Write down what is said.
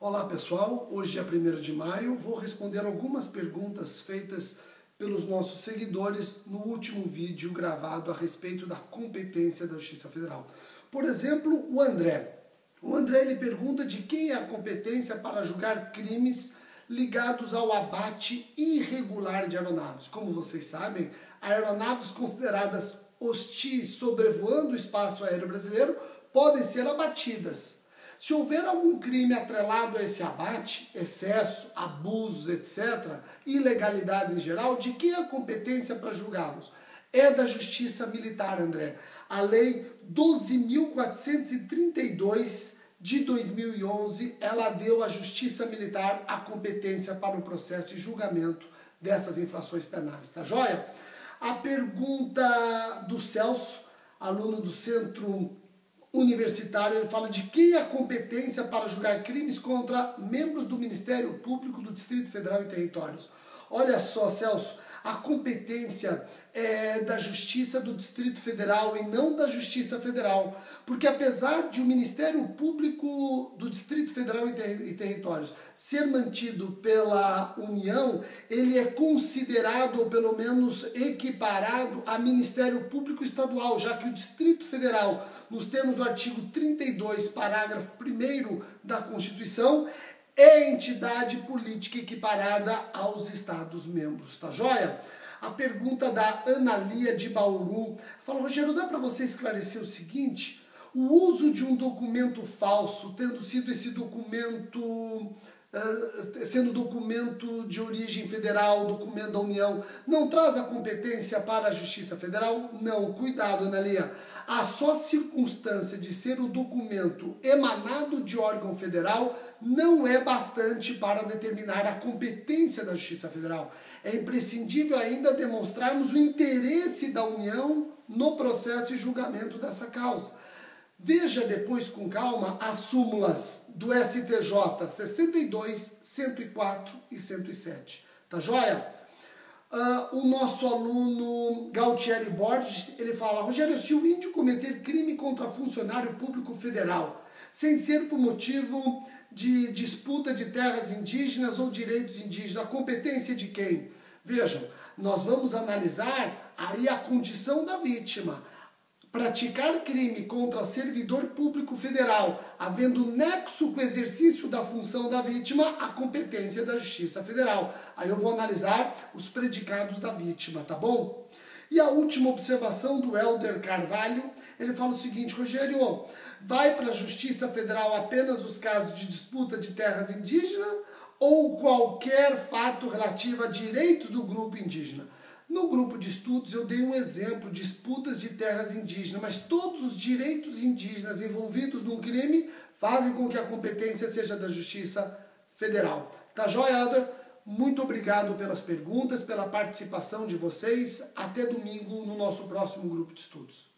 Olá pessoal, hoje é 1º de maio, vou responder algumas perguntas feitas pelos nossos seguidores no último vídeo gravado a respeito da competência da Justiça Federal. Por exemplo, o André. Ele pergunta de quem é a competência para julgar crimes ligados ao abate irregular de aeronaves. Como vocês sabem, aeronaves consideradas hostis sobrevoando o espaço aéreo brasileiro podem ser abatidas. Se houver algum crime atrelado a esse abate, excesso, abusos, etc., ilegalidades em geral, de quem é a competência para julgá-los? É da Justiça Militar, André. A Lei 12.432 de 2011, ela deu à Justiça Militar a competência para o processo e julgamento dessas infrações penais, tá joia? A pergunta do Celso, aluno do Centro Universitário, ele fala de quem é a competência para julgar crimes contra membros do Ministério Público do Distrito Federal e Territórios. Olha só, Celso, a competência é da Justiça do Distrito Federal e não da Justiça Federal, porque apesar de o Ministério Público do Distrito Federal e Territórios ser mantido pela União, ele é considerado, ou pelo menos equiparado, a Ministério Público Estadual, já que o Distrito Federal, nos termos do artigo 32, parágrafo 1º da Constituição, é entidade política equiparada aos Estados-membros, tá joia? A pergunta da Analia de Bauru fala: Rogério, dá para você esclarecer o seguinte? O uso de um documento falso, tendo sido esse documento, sendo documento de origem federal, documento da União, não traz a competência para a Justiça Federal? Não, cuidado, Analia. A só circunstância de ser o documento emanado de órgão federal não é bastante para determinar a competência da Justiça Federal. É imprescindível ainda demonstrarmos o interesse da União no processo e julgamento dessa causa. Veja depois com calma as súmulas do STJ 62, 104 e 107. Tá joia? O nosso aluno Gautieri Borges, ele fala: Rogério, se o índio cometer crime contra funcionário público federal, sem ser por motivo de disputa de terras indígenas ou direitos indígenas, a competência de quem? Vejam, nós vamos analisar aí a condição da vítima. Praticar crime contra servidor público federal, havendo nexo com o exercício da função da vítima, a competência da Justiça Federal. Aí eu vou analisar os predicados da vítima, tá bom? E a última observação do Helder Carvalho, ele fala o seguinte: Rogério, vai para a Justiça Federal apenas os casos de disputa de terras indígenas ou qualquer fato relativo a direitos do grupo indígena? No grupo de estudos eu dei um exemplo, disputas de terras indígenas, mas todos os direitos indígenas envolvidos num crime fazem com que a competência seja da Justiça Federal. Tá joia, Helder? Muito obrigado pelas perguntas, pela participação de vocês. Até domingo no nosso próximo grupo de estudos.